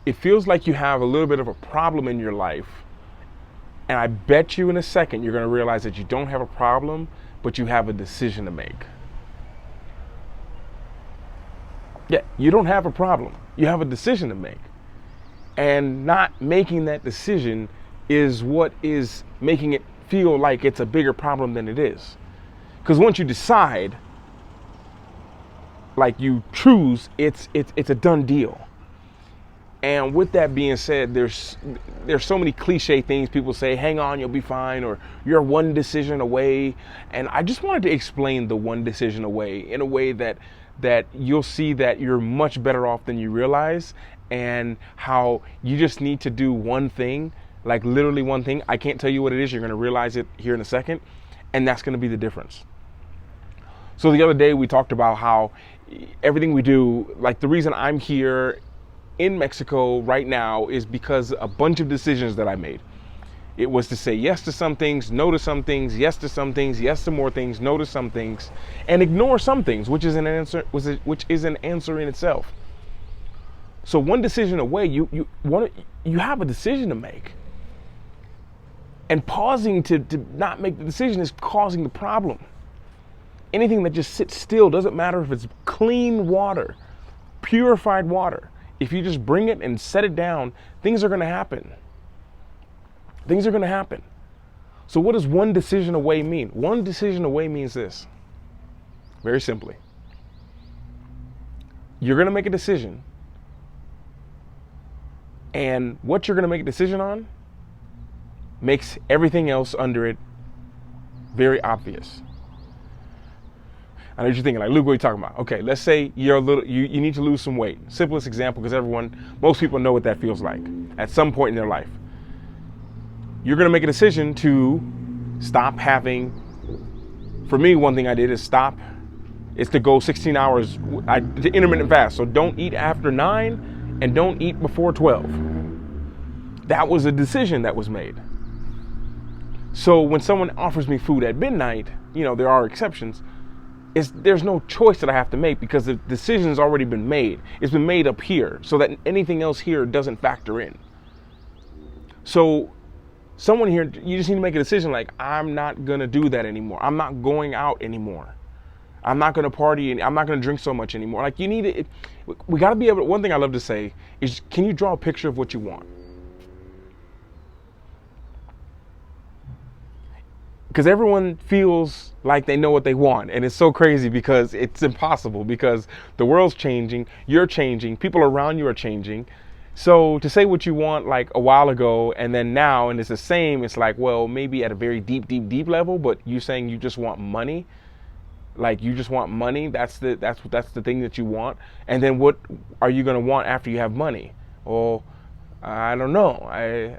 It feels like you have a little bit of a problem in your life. And I bet you in a second you're going to realize that you don't have a problem, but you have a decision to make. Yeah, you don't have a problem. You have a decision to make. And not making that decision is what is making it feel like it's a bigger problem than it is. Because once you decide, like you choose, it's a done deal. And with that being said, there's so many cliche things people say, hang on, you'll be fine, or you're one decision away. And I just wanted to explain the one decision away in a way that you'll see that you're much better off than you realize, and how you just need to do one thing, like literally one thing. I can't tell you what it is. You're going to realize it here in a second, and that's going to be the difference. So the other day we talked about how everything we do, like the reason I'm here in Mexico right now is because a bunch of decisions that I made. It was to say yes to some things, no to some things, yes to some things, yes to more things, no to some things, and ignore some things, which is an answer in itself. So one decision away, you have a decision to make. And pausing to not make the decision is causing the problem. Anything that just sits still, doesn't matter if it's clean water, purified water. If you just bring it and set it down, things are going to happen. Things are going to happen. So what does one decision away mean? One decision away means this. Very simply. You're going to make a decision. And what you're going to make a decision on makes everything else under it very obvious. I know what you're thinking, like, Luke, what are you talking about? Okay, let's say you need to lose some weight. Simplest example, because most people know what that feels like at some point in their life. You're going to make a decision to stop having, for me, one thing I did is to go 16 hours, to intermittent fast. So don't eat after 9 and don't eat before 12. That was a decision that was made. So when someone offers me food at midnight, there are exceptions. There's no choice that I have to make because the decision's already been made. It's been made up here so that anything else here doesn't factor in. So someone here, you just need to make a decision like, I'm not going to do that anymore. I'm not going out anymore. I'm not going to party and I'm not going to drink so much anymore. Like we got to be able to, one thing I love to say is, can you draw a picture of what you want? Because everyone feels like they know what they want. And it's so crazy because it's impossible, because the world's changing, you're changing, people around you are changing. So to say what you want like a while ago and then now, and it's the same, it's like, well, maybe at a very deep, deep, deep level, but you saying you just want money. Like you just want money. That's the thing that you want. And then what are you going to want after you have money? Well, I don't know.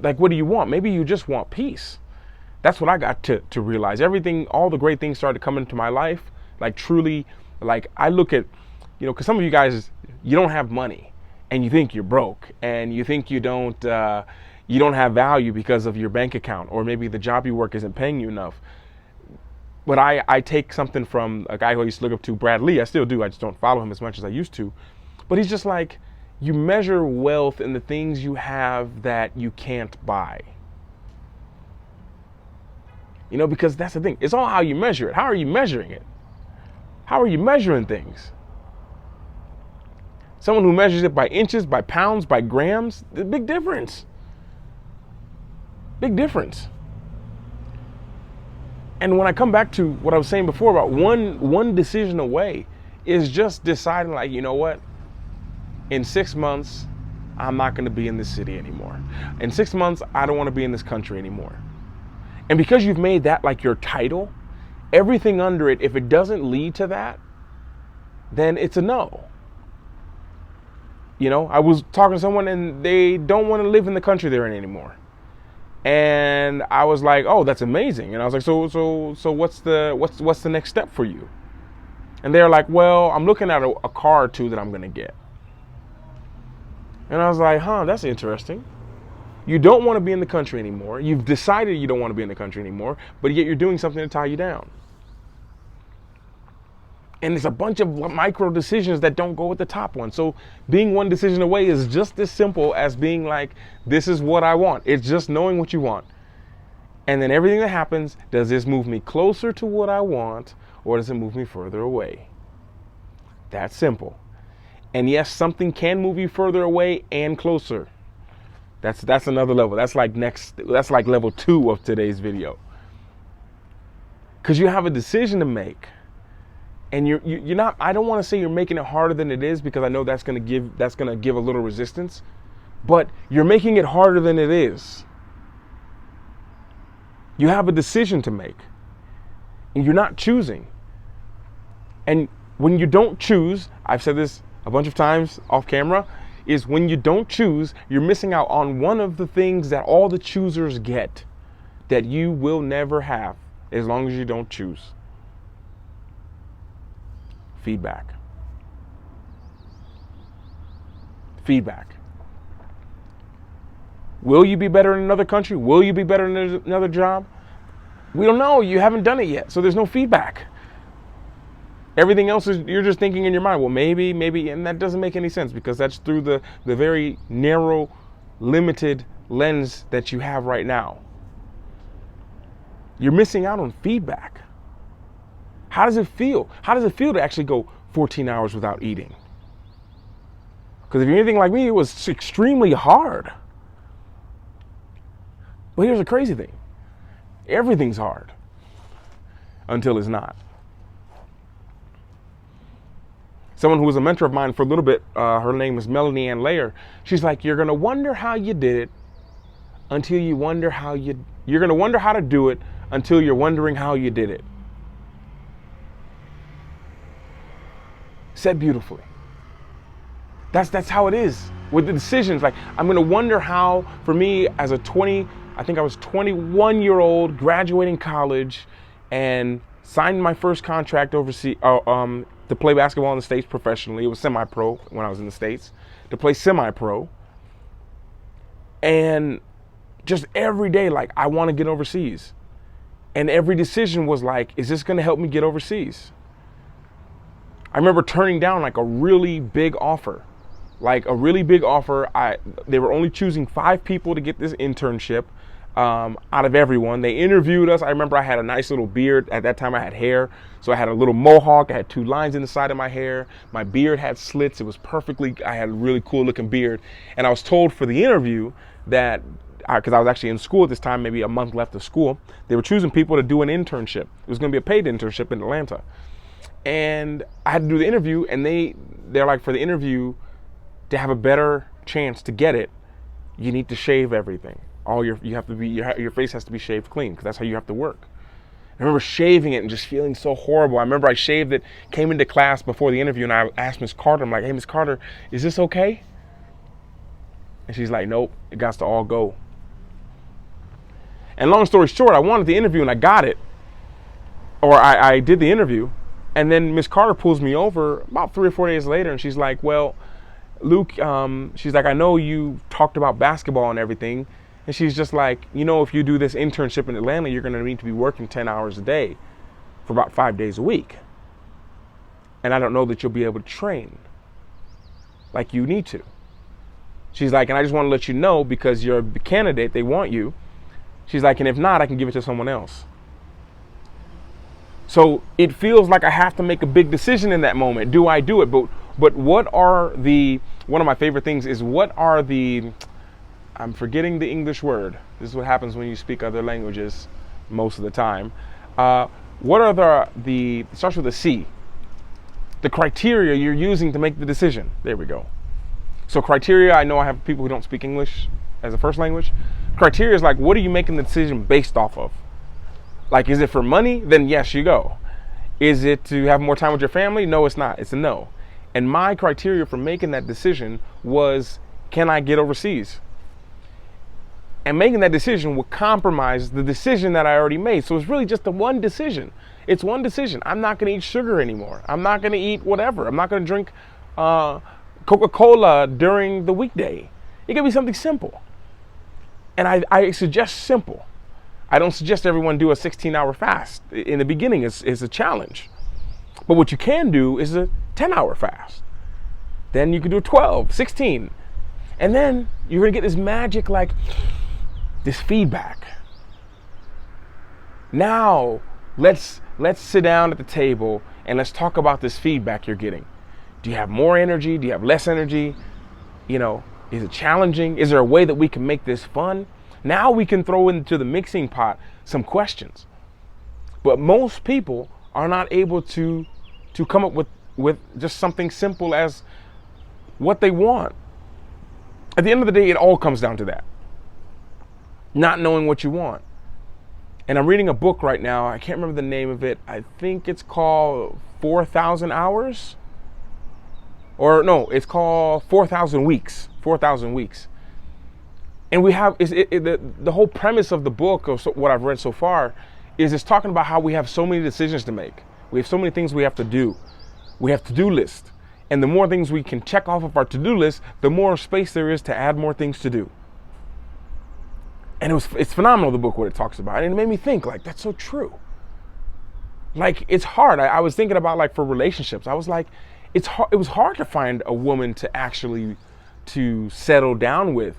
Like, what do you want? Maybe you just want peace. That's what I got to realize. All the great things started to come into my life. Like truly, like I look at, because some of you guys, you don't have money and you think you're broke and you think you don't have value because of your bank account, or maybe the job you work isn't paying you enough. But I take something from a guy who I used to look up to, Brad Lee. I still do. I just don't follow him as much as I used to. But he's just like, you measure wealth in the things you have that you can't buy. Because that's the thing. It's all how you measure it. How are you measuring it? How are you measuring things? Someone who measures it by inches, by pounds, by grams, the big difference. Big difference. And when I come back to what I was saying before about one decision away, is just deciding like, you know what? In 6 months, I'm not going to be in this city anymore. In 6 months, I don't want to be in this country anymore. And because you've made that like your title, everything under it, if it doesn't lead to that, then it's a no. I was talking to someone and they don't want to live in the country they're in anymore. And I was like, oh, that's amazing. And I was like, so what's the next step for you? And they're like, well, I'm looking at a car or two that I'm going to get. And I was like, that's interesting. You don't want to be in the country anymore. You've decided you don't want to be in the country anymore, but yet you're doing something to tie you down. And it's a bunch of micro decisions that don't go with the top one. So being one decision away is just as simple as being like, this is what I want. It's just knowing what you want. And then everything that happens, does this move me closer to what I want, or does it move me further away? That's simple. And yes, something can move you further away and closer. That's another level. That's like level 2 of today's video. Because you have a decision to make. And you're not, I don't want to say you're making it harder than it is, because I know that's going to give a little resistance, but you're making it harder than it is. You have a decision to make, and you're not choosing. And when you don't choose, I've said this a bunch of times off camera, is when you don't choose, you're missing out on one of the things that all the choosers get that you will never have as long as you don't choose. Feedback. Feedback. Will you be better in another country? Will you be better in another job? We don't know. You haven't done it yet, so there's no feedback. Everything else is, you're just thinking in your mind, well, maybe, and that doesn't make any sense, because that's through the very narrow, limited lens that you have right now. You're missing out on feedback. How does it feel? How does it feel to actually go 14 hours without eating? Because if you're anything like me, it was extremely hard. But here's the crazy thing. Everything's hard until it's not. Someone who was a mentor of mine for a little bit, her name is Melanie Ann Layer. She's like, you're going to wonder how you did it until you wonder how you're going to wonder how to do it until you're wondering how you did it. Said beautifully. That's how it is with the decisions. Like, I'm going to wonder how, for me as a 21-year-old graduating college and signed my first contract overseas to play basketball in the States professionally. It was semi-pro when I was in the States, to play semi-pro. And just every day, like, I want to get overseas. And every decision was like, is this going to help me get overseas? I remember turning down like a really big offer. They were only choosing 5 people to get this internship out of everyone. They interviewed us. I remember I had a nice little beard. At that time I had hair. So I had a little mohawk. I had 2 lines in the side of my hair. My beard had slits. It was I had a really cool looking beard. And I was told for the interview that, because I was actually in school at this time, maybe a month left of school, they were choosing people to do an internship. It was going to be a paid internship in Atlanta. And I had to do the interview, and they're like, for the interview, to have a better chance to get it, you need to shave everything. Your face has to be shaved clean, because that's how you have to work. I remember shaving it and just feeling so horrible. I remember I shaved it, came into class before the interview, and I asked Miss Carter, I'm like, hey, Miss Carter, is this okay? And she's like, nope, it got to all go. And long story short, I wanted the interview and I got it. Or I did the interview. And then Miss Carter pulls me over about 3 or 4 days later, and she's like, well, Luke, she's like, I know you talked about basketball and everything. And she's just like, if you do this internship in Atlanta, you're going to need to be working 10 hours a day for about 5 days a week. And I don't know that you'll be able to train like you need to. She's like, and I just want to let you know, because you're a candidate, they want you. She's like, and if not, I can give it to someone else. So it feels like I have to make a big decision in that moment. Do I do it? But one of my favorite things is, I'm forgetting the English word. This is what happens when you speak other languages most of the time. What are it starts with a C. The criteria you're using to make the decision. There we go. So criteria, I know I have people who don't speak English as a first language. Criteria is like, what are you making the decision based off of? Like, is it for money? Then yes, you go. Is it to have more time with your family? No, it's not. It's a no. And my criteria for making that decision was, can I get overseas? And making that decision would compromise the decision that I already made. So it's really just the one decision. It's one decision. I'm not going to eat sugar anymore. I'm not going to eat whatever. I'm not going to drink Coca-Cola during the weekday. It can be something simple. And I suggest simple. I don't suggest everyone do a 16-hour fast. In the beginning, it's a challenge. But what you can do is a 10-hour fast. Then you can do 12, 16. And then you're going to get this magic, like this feedback. Now, let's sit down at the table and let's talk about this feedback you're getting. Do you have more energy? Do you have less energy? You know, is it challenging? Is there a way that we can make this fun? Now we can throw into the mixing pot some questions. But most people are not able to come up with just something simple as what they want. At the end of the day, it all comes down to that. Not knowing what you want. And I'm reading a book right now. I can't remember the name of it. I think it's called 4,000 Hours. Or no, it's called 4,000 Weeks. 4,000 Weeks. And we have, the whole premise of the book, of what I've read so far, is it's talking about how we have so many decisions to make. We have so many things we have to do. We have to-do list. And the more things we can check off of our to-do list, the more space there is to add more things to do. And it's phenomenal, the book, what it talks about. And it made me think, like, that's so true. Like, it's hard. I was thinking about, like, for relationships, I was like, it was hard to find a woman to actually to settle down with,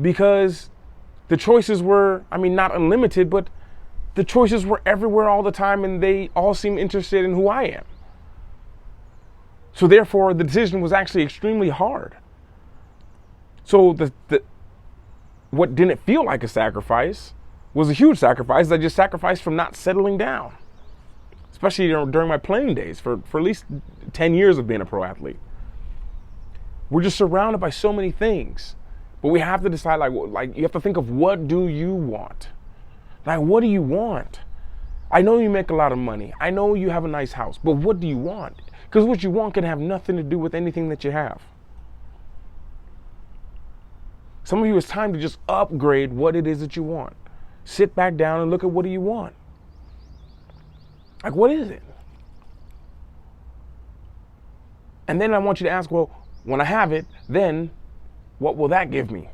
because the choices were, I mean, not unlimited, but the choices were everywhere all the time, and they all seem interested in who I am. So therefore, the decision was actually extremely hard. So what didn't feel like a sacrifice was a huge sacrifice. I just sacrificed from not settling down, especially during my playing days for at least 10 years of being a pro athlete. We're just surrounded by so many things, but we have to decide, like you have to think of, what do you want? Like, what do you want? I know you make a lot of money. I know you have a nice house, but what do you want? Because what you want can have nothing to do with anything that you have. Some of you, it's time to just upgrade what it is that you want. Sit back down and look at, what do you want? Like, what is it? And then I want you to ask, well, when I have it, then what will that give me?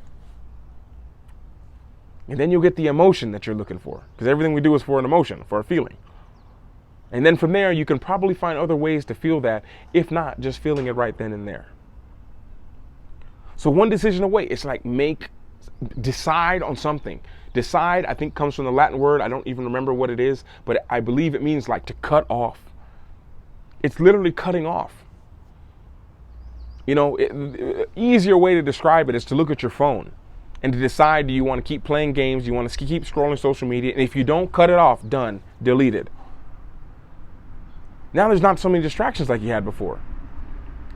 And then you'll get the emotion that you're looking for, because everything we do is for an emotion, for a feeling. And then from there, you can probably find other ways to feel that, if not just feeling it right then and there. So one decision away, it's like decide on something. Decide, I think, comes from the Latin word. I don't even remember what it is, but I believe it means like to cut off. It's literally cutting off. You know, easier way to describe it is to look at your phone and to decide, do you want to keep playing games? Do you want to keep scrolling social media? And if you don't, cut it off. Done. Deleted. Now there's not so many distractions like you had before.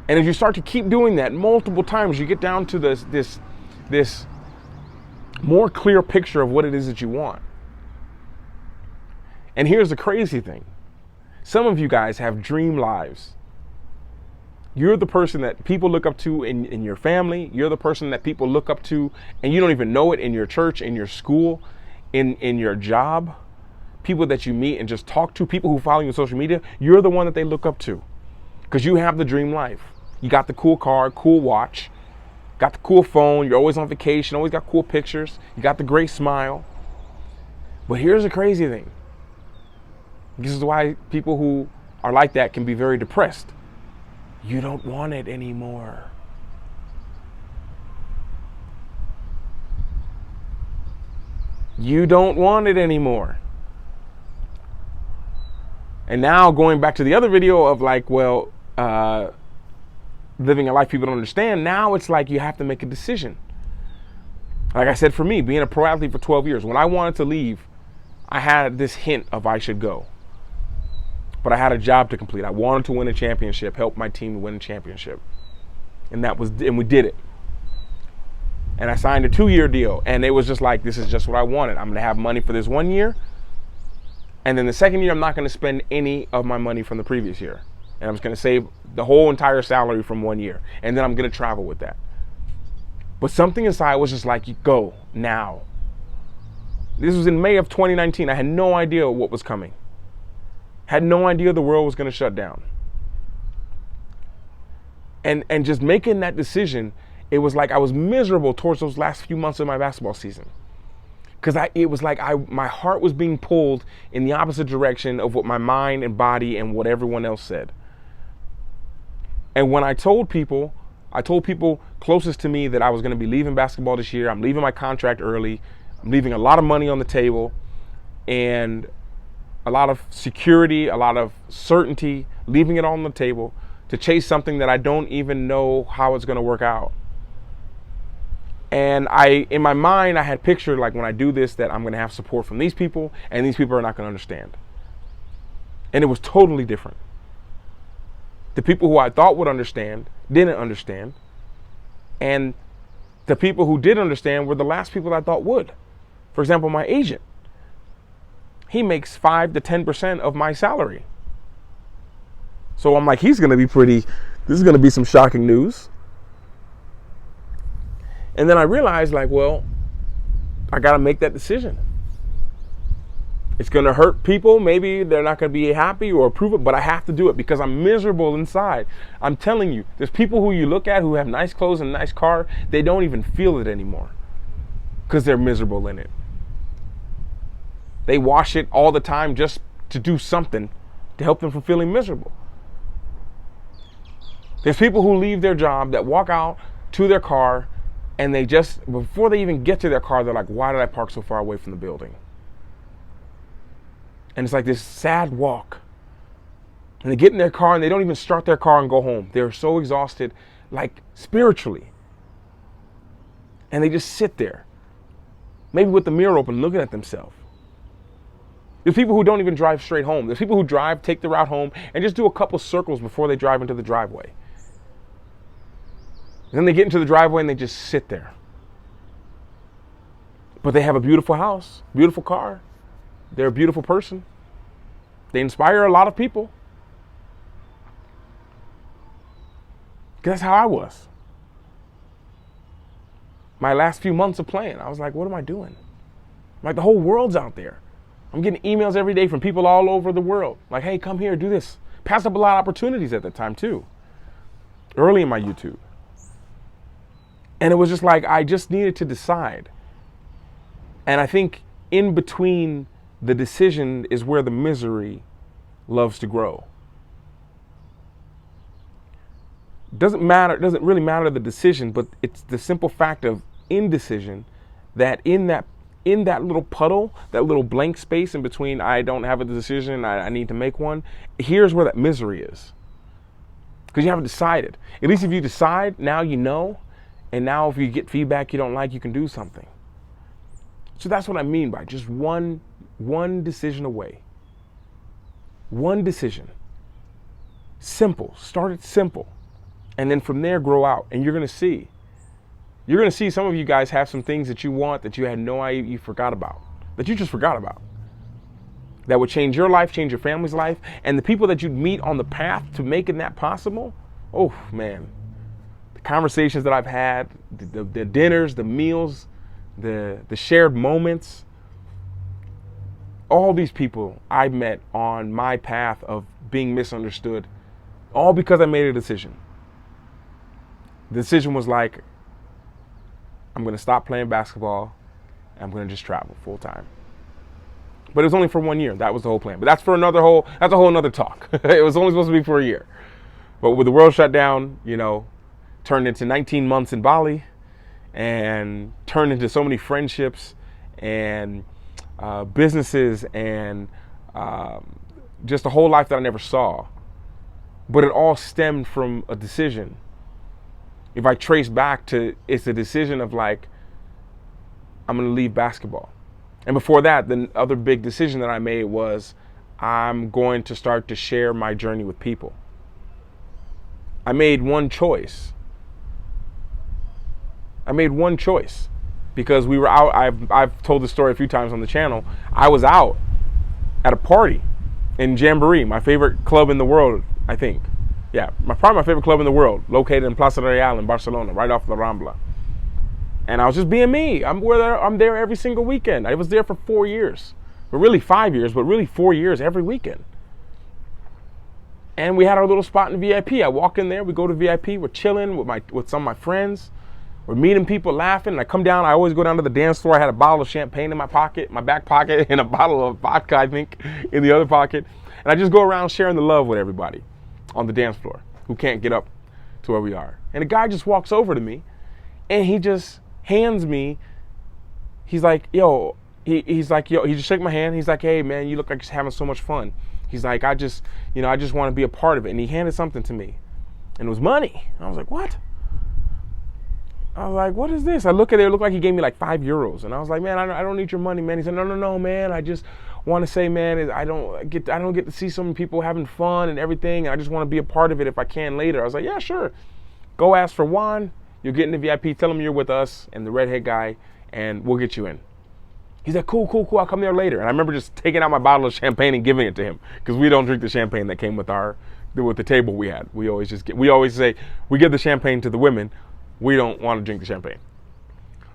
And if you start to keep doing that multiple times, you get down to this more clear picture of what it is that you want. And here's the crazy thing. Some of you guys have dream lives. You're the person that people look up to in your family. You're the person that people look up to, and you don't even know it, in your church, in your school, in your job. People that you meet and just talk to, people who follow you on social media, you're the one that they look up to, because you have the dream life. You got the cool car, cool watch, got the cool phone, you're always on vacation, always got cool pictures, you got the great smile. But here's the crazy thing. This is why people who are like that can be very depressed. You don't want it anymore. You don't want it anymore. And now going back to the other video of like, well, living a life people don't understand, now it's like you have to make a decision. Like I said, for me, being a pro athlete for 12 years, when I wanted to leave, I had this hint of I should go. But I had a job to complete. I wanted to win a championship, help my team win a championship. And we did it. And I signed a 2-year deal, and it was just like, this is just what I wanted. I'm gonna have money for this 1 year. And then the second year, I'm not gonna spend any of my money from the previous year. And I'm just gonna save the whole entire salary from 1 year. And then I'm gonna travel with that. But something inside was just like, you go now. This was in May of 2019. I had no idea what was coming. Had no idea the world was gonna shut down. And just making that decision, it was like I was miserable towards those last few months of my basketball season. because it was like my heart was being pulled in the opposite direction of what my mind and body and what everyone else said. And when I told people closest to me that I was going to be leaving basketball this year, I'm leaving my contract early, I'm leaving a lot of money on the table, and a lot of security, a lot of certainty, leaving it on the table to chase something that I don't even know how it's going to work out. And in my mind, I had pictured, like, when I do this, that I'm going to have support from these people, and these people are not going to understand. And it was totally different. The people who I thought would understand didn't understand. And the people who did understand were the last people I thought would. For example, my agent. He makes 5 to 10% of my salary. So I'm like, this is going to be some shocking news. And then I realized, like, well, I got to make that decision. It's going to hurt people. Maybe they're not going to be happy or approve it, but I have to do it because I'm miserable inside. I'm telling you, there's people who you look at who have nice clothes and a nice car. They don't even feel it anymore because they're miserable in it. They wash it all the time just to do something to help them from feeling miserable. There's people who leave their job that walk out to their car and they just, before they even get to their car, they're like, why did I park so far away from the building? And it's like this sad walk. And they get in their car and they don't even start their car and go home. They're so exhausted, like spiritually. And they just sit there, maybe with the mirror open, looking at themselves. There's people who don't even drive straight home. There's people who drive, take the route home, and just do a couple circles before they drive into the driveway. And then they get into the driveway and they just sit there. But they have a beautiful house, beautiful car. They're a beautiful person. They inspire a lot of people. That's how I was. My last few months of playing, I was like, what am I doing? Like, the whole world's out there. I'm getting emails every day from people all over the world. Like, hey, come here, do this. Passed up a lot of opportunities at that time too. Early in my YouTube. And it was just like, I just needed to decide. And I think in between the decision is where the misery loves to grow. Doesn't really matter the decision, but it's the simple fact of indecision that in that little puddle, that little blank space in between, I don't have a decision, I need to make one, here's where that misery is. Because you haven't decided. At least if you decide, now you know, and now if you get feedback you don't like, you can do something. So that's what I mean by just one decision away. One decision. Simple. Start it simple. And then from there, grow out. And you're going to see. You're going to see some of you guys have some things that you want that you had no idea you forgot about. That you just forgot about. That would change your life, change your family's life. And the people that you'd meet on the path to making that possible, oh, man. The conversations that I've had, the dinners, the meals, the shared moments, all these people I met on my path of being misunderstood, all because I made a decision. The decision was like, I'm going to stop playing basketball and I'm going to just travel full time. But it was only for 1 year. That was the whole plan. But that's a whole nother talk. It was only supposed to be for a year. But with the world shut down, turned into 19 months in Bali and turned into so many friendships and businesses and just a whole life that I never saw. But it all stemmed from a decision. If I trace back to, it's a decision of like, I'm going to leave basketball. And before that, the other big decision that I made was I'm going to start to share my journey with people. I made one choice. Because we were out. I've told the story a few times on the channel. I was out at a party in Jamboree, my favorite club in the world, I think. Yeah, probably my favorite club in the world, located in Plaza Real in Barcelona, right off the Rambla. And I was just being me. I'm there every single weekend. I was there for 4 years. But really 5 years, but really 4 years every weekend. And we had our little spot in VIP. I walk in there, we go to VIP, we're chilling with some of my friends. or meeting people laughing. And I come down, I always go down to the dance floor. I had a bottle of champagne in my pocket, my back pocket, and a bottle of vodka, I think, in the other pocket. And I just go around sharing the love with everybody on the dance floor who can't get up to where we are. And a guy just walks over to me and he just hands me, he's like, yo, he's like, yo, he just shook my hand. He's like, hey man, you look like you're having so much fun. He's like, I just want to be a part of it. And he handed something to me and it was money. And I was like, what? I was like, what is this? I look at it, it looked like he gave me like €5. And I was like, man, I don't need your money, man. He said, no, man. I just want to say, man, I don't get to see so many people having fun and everything. And I just want to be a part of it if I can later. I was like, yeah, sure. Go ask for Juan. You'll get in the VIP. Tell him you're with us and the redhead guy, and we'll get you in. He's like, cool. I'll come there later. And I remember just taking out my bottle of champagne and giving it to him because we don't drink the champagne that came with the table we had. We always say we give the champagne to the women. We don't want to drink the champagne.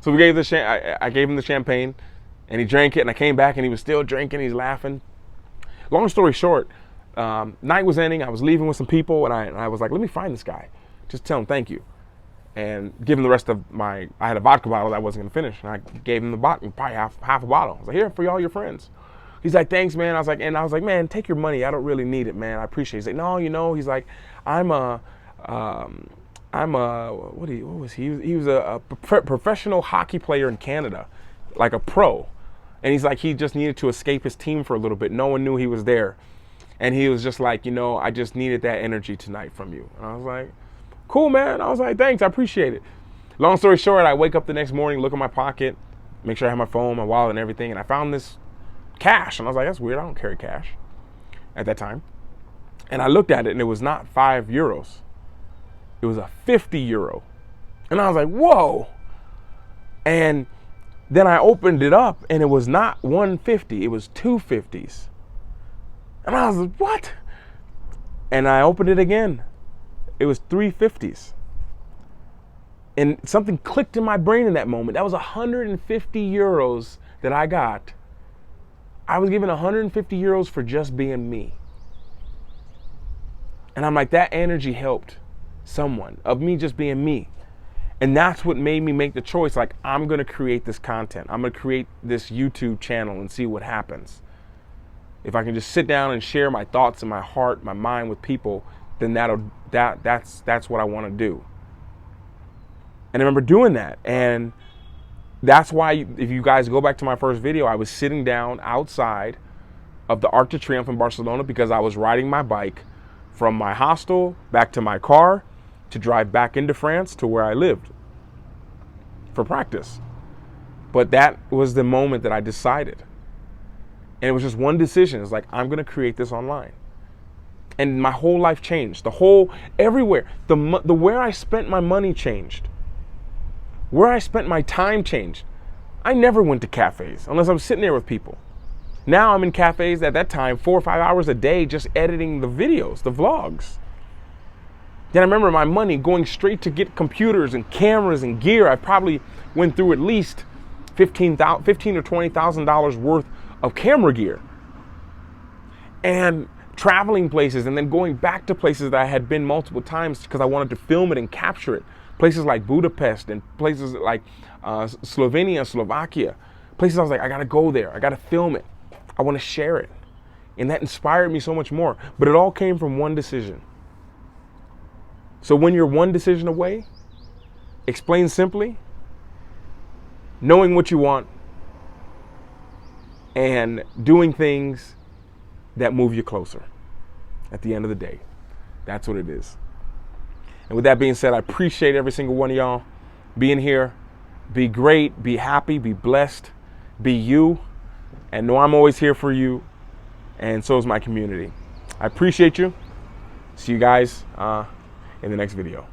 So we gave I gave him the champagne, and he drank it. And I came back, and he was still drinking. He's laughing. Long story short, night was ending. I was leaving with some people, and I was like, let me find this guy. Just tell him thank you. And give him the rest of I had a vodka bottle that I wasn't going to finish. And I gave him the bottle, probably half a bottle. I was like, here, for all your friends. He's like, thanks, man. I was like, man, take your money. I don't really need it, man. I appreciate it. He's like, no, he's like, what was he? He was a professional hockey player in Canada, like a pro. And he's like, he just needed to escape his team for a little bit. No one knew he was there. And he was just like, I just needed that energy tonight from you. And I was like, cool, man. I was like, thanks, I appreciate it. Long story short, I wake up the next morning, look in my pocket, make sure I have my phone, my wallet, and everything, and I found this cash. And I was like, that's weird. I don't carry cash at that time. And I looked at it, and it was not €5. It was a €50. And I was like, whoa. And then I opened it up, and it was not 150. It was 250s. And I was like, what? And I opened it again. It was 350s. And something clicked in my brain in that moment. That was 150 euros that I got. I was given 150 euros for just being me. And I'm like, that energy helped someone, of me just being me. And that's what made me make the choice. Like, I'm going to create this content. I'm going to create this YouTube channel and see what happens. If I can just sit down and share my thoughts and my heart, my mind with people, then that's what I want to do. And I remember doing that. And that's why, if you guys go back to my first video, I was sitting down outside of the Arc de Triomphe in Barcelona because I was riding my bike from my hostel back to my car to drive back into France to where I lived for practice. But that was the moment that I decided. And it was just one decision. It's like, I'm going to create this online. And my whole life changed. Everywhere. The where I spent my money changed. Where I spent my time changed. I never went to cafes unless I was sitting there with people. Now I'm in cafes at that time 4 or 5 hours a day just editing the videos, the vlogs. Then I remember my money going straight to get computers and cameras and gear. I probably went through at least $15,000 or $20,000 worth of camera gear. And traveling places and then going back to places that I had been multiple times because I wanted to film it and capture it. Places like Budapest and places like Slovenia, Slovakia. Places I was like, I gotta go there. I gotta film it. I wanna share it. And that inspired me so much more. But it all came from one decision. So when you're one decision away, explain simply, knowing what you want and doing things that move you closer at the end of the day. That's what it is. And with that being said, I appreciate every single one of y'all being here. Be great, be happy, be blessed, be you, and know I'm always here for you, and so is my community. I appreciate you. See you guys in the next video.